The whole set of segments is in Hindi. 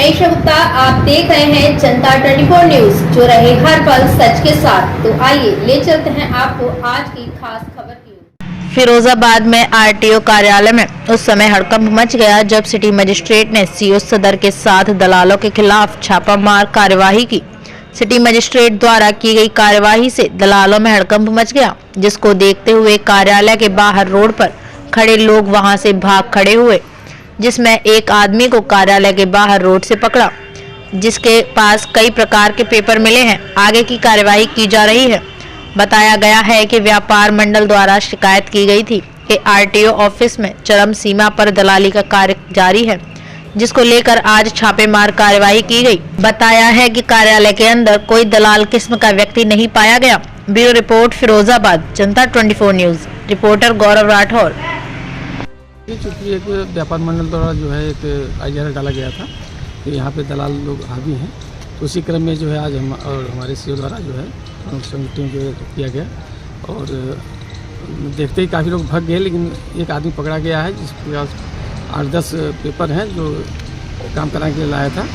मैं ईशा गुप्ता, आप देख रहे हैं जनता 24 न्यूज, जो रहे हर पल सच के साथ। तो आइए ले चलते हैं आपको आज की खास खबर की। फिरोजाबाद में आरटीओ कार्यालय में उस समय हड़कंप मच गया जब सिटी मजिस्ट्रेट ने सीओ सदर के साथ दलालों के खिलाफ छापामार कार्यवाही की। सिटी मजिस्ट्रेट द्वारा की गई कार्यवाही से दलालों में हड़कंप मच गया, जिसको देखते हुए कार्यालय के बाहर रोड पर खड़े लोग वहां से भाग खड़े हुए, जिसमें एक आदमी को कार्यालय के बाहर रोड से पकड़ा, जिसके पास कई प्रकार के पेपर मिले हैं। आगे की कार्यवाही की जा रही है। बताया गया है कि व्यापार मंडल द्वारा शिकायत की गई थी कि आरटीओ ऑफिस में चरम सीमा पर दलाली का कार्य जारी है, जिसको लेकर आज छापेमार कार्यवाही की गई। बताया है कि कार्यालय के अंदर कोई दलाल किस्म का व्यक्ति नहीं पाया गया। ब्यूरो रिपोर्ट, फिरोजाबाद, जनता 24 न्यूज। रिपोर्टर गौरव राठौर। चूँकि एक व्यापार मंडल द्वारा जो है एक आईआर डाला गया था कि यहाँ पे दलाल लोग हावी हैं, तो उसी क्रम में जो है आज हम और हमारे सीओ द्वारा जो है टीम जो किया गया और देखते ही काफ़ी लोग भाग गए, लेकिन एक आदमी पकड़ा गया है जिसके पास 8-10 पेपर हैं जो काम कराने के लिए लाया था।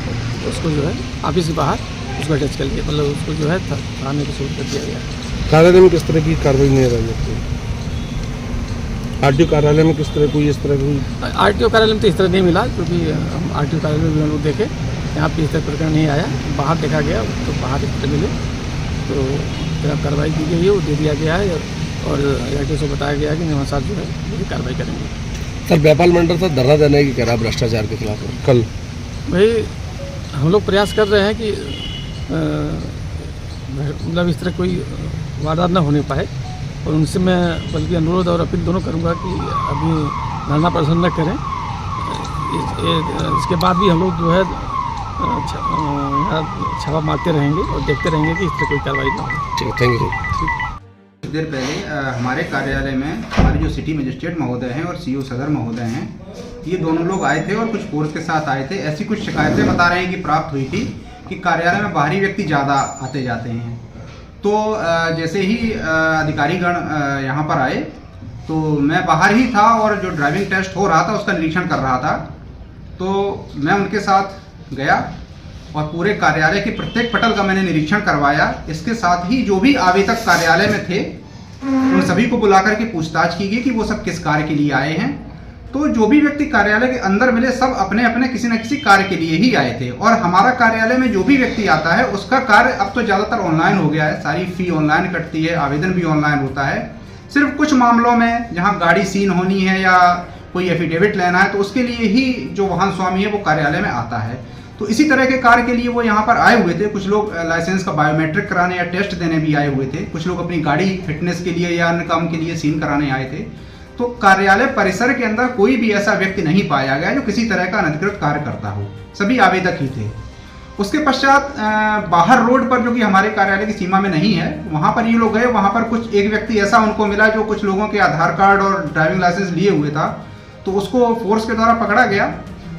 उसको जो है ऑफिस के बाहर उसको अटैच कर दिया, मतलब उसको जो है थाने को सूट कर दिया गया। कार्यालय में किस तरह की कार्रवाई नहीं रही? आरटीओ कार्यालय में किस तरह कोई इस तरह कोई? आरटीओ कार्यालय में तो इस तरह नहीं मिला, क्योंकि हम आरटीओ कार्यालय में भी हम लोग देखे, यहाँ पे इस तरह प्रकरण नहीं आया। बाहर देखा गया तो बाहर इस तरह मिले, तो फिर कार्रवाई की गई है, वो दे दिया गया है और आरटीओ से बताया गया है कि नियमानुसार जो है वो कार्रवाई करेंगे। सर, व्यापार मंडल से धरना देने की कह रहा भ्रष्टाचार के खिलाफ कल भाई हम लोग प्रयास कर रहे हैं कि मतलब इस तरह कोई वारदात न होने पाए, और उनसे मैं बल्कि अनुरोध और अपील दोनों करूंगा कि अभी धरना प्रदर्शन न करें। इसके बाद भी हम लोग जो है छापा मारते रहेंगे और देखते रहेंगे कि इस तरह कोई कार्रवाई ना हो। ठीक, थैंक यू। कुछ देर पहले हमारे कार्यालय में हमारे जो सिटी मजिस्ट्रेट महोदय हैं और सीओ सदर महोदय हैं, ये दोनों लोग आए थे और कुछ फोर्स के साथ आए थे। ऐसी कुछ शिकायतें बता रहे हैं कि प्राप्त हुई थी कि कार्यालय में बाहरी व्यक्ति ज़्यादा आते जाते हैं। तो जैसे ही अधिकारीगण यहाँ पर आए तो मैं बाहर ही था और जो ड्राइविंग टेस्ट हो रहा था उसका निरीक्षण कर रहा था। तो मैं उनके साथ गया और पूरे कार्यालय के प्रत्येक पटल का मैंने निरीक्षण करवाया। इसके साथ ही जो भी आवेदक कार्यालय में थे उन सभी को बुलाकर के पूछताछ की गई कि वो सब किस कार्य के लिए आए हैं। तो जो भी व्यक्ति कार्यालय के अंदर मिले सब अपने अपने किसी न किसी कार्य के लिए ही आए थे, और हमारा कार्यालय में जो भी व्यक्ति आता है उसका कार्य अब तो ज़्यादातर ऑनलाइन हो गया है। सारी फी ऑनलाइन कटती है, आवेदन भी ऑनलाइन होता है। सिर्फ कुछ मामलों में जहां गाड़ी सीन होनी है या कोई एफिडेविट लेना है तो उसके लिए ही जो वाहन स्वामी है वो कार्यालय में आता है। तो इसी तरह के कार्य के लिए वो यहाँ पर आए हुए थे। कुछ लोग लाइसेंस का बायोमेट्रिक कराने या टेस्ट देने भी आए हुए थे, कुछ लोग अपनी गाड़ी फिटनेस के लिए या अन्य काम के लिए सीन कराने आए थे। तो कार्यालय परिसर के अंदर कोई भी ऐसा व्यक्ति नहीं पाया गया जो किसी तरह का अनधिकृत कार्य करता हो, सभी आवेदक ही थे। उसके पश्चात बाहर रोड पर, जो कि हमारे कार्यालय की सीमा में नहीं है, वहां पर ये लोग गए। वहां पर कुछ एक व्यक्ति ऐसा उनको मिला जो कुछ लोगों के आधार कार्ड और ड्राइविंग लाइसेंस लिए हुए था, तो उसको फोर्स के द्वारा पकड़ा गया।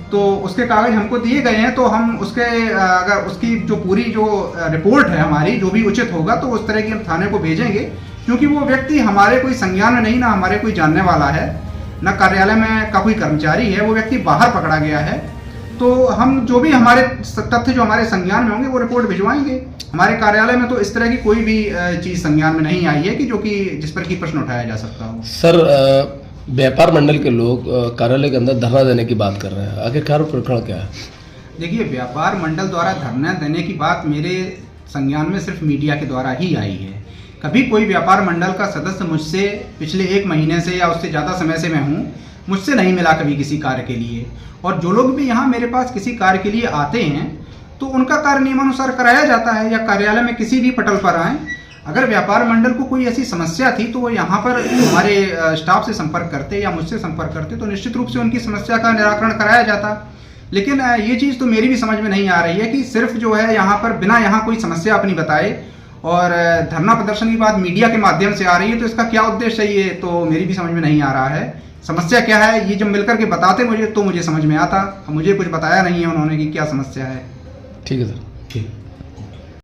तो उसके कागज हमको दिए गए हैं, तो हम उसके अगर उसकी जो पूरी जो रिपोर्ट है हमारी, जो भी उचित होगा तो उस तरह की हम थाने को भेजेंगे, क्योंकि वो व्यक्ति हमारे कोई संज्ञान में नहीं, ना हमारे कोई जानने वाला है, ना कार्यालय में का कोई कर्मचारी है। वो व्यक्ति बाहर पकड़ा गया है। तो हम जो भी हमारे तथ्य जो हमारे संज्ञान में होंगे वो रिपोर्ट भिजवाएंगे। हमारे कार्यालय में तो इस तरह की कोई भी चीज़ संज्ञान में नहीं आई है कि जो कि जिस पर की प्रश्न उठाया जा सकता हो। सर, व्यापार मंडल के लोग कार्यालय के अंदर धरना देने की बात कर रहे हैं, आखिरकार प्रकरण क्या है? देखिए, व्यापार मंडल द्वारा धरना देने की बात मेरे संज्ञान में सिर्फ मीडिया के द्वारा ही आई है। कभी कोई व्यापार मंडल का सदस्य मुझसे पिछले 1 महीने से या उससे ज़्यादा समय से मैं हूँ, मुझसे नहीं मिला कभी किसी कार्य के लिए। और जो लोग भी यहाँ मेरे पास किसी कार्य के लिए आते हैं तो उनका कार्य नियमानुसार कराया जाता है, या कार्यालय में किसी भी पटल पर आएँ। अगर व्यापार मंडल को कोई ऐसी समस्या थी तो वो यहाँ पर हमारे स्टाफ से संपर्क करते या मुझसे संपर्क करते तो निश्चित रूप से उनकी समस्या का निराकरण कराया जाता। लेकिन ये चीज़ तो मेरी भी समझ में नहीं आ रही है कि सिर्फ जो है यहाँ पर बिना यहाँ कोई समस्या अपनी बताए और धरना प्रदर्शन की बात मीडिया के माध्यम से आ रही है, तो इसका क्या उद्देश्य है ये तो मेरी भी समझ में नहीं आ रहा है। समस्या क्या है ये जब मिलकर के बताते मुझे तो मुझे समझ में आता, मुझे कुछ बताया नहीं है उन्होंने कि क्या समस्या है। ठीक है सर, ठीक।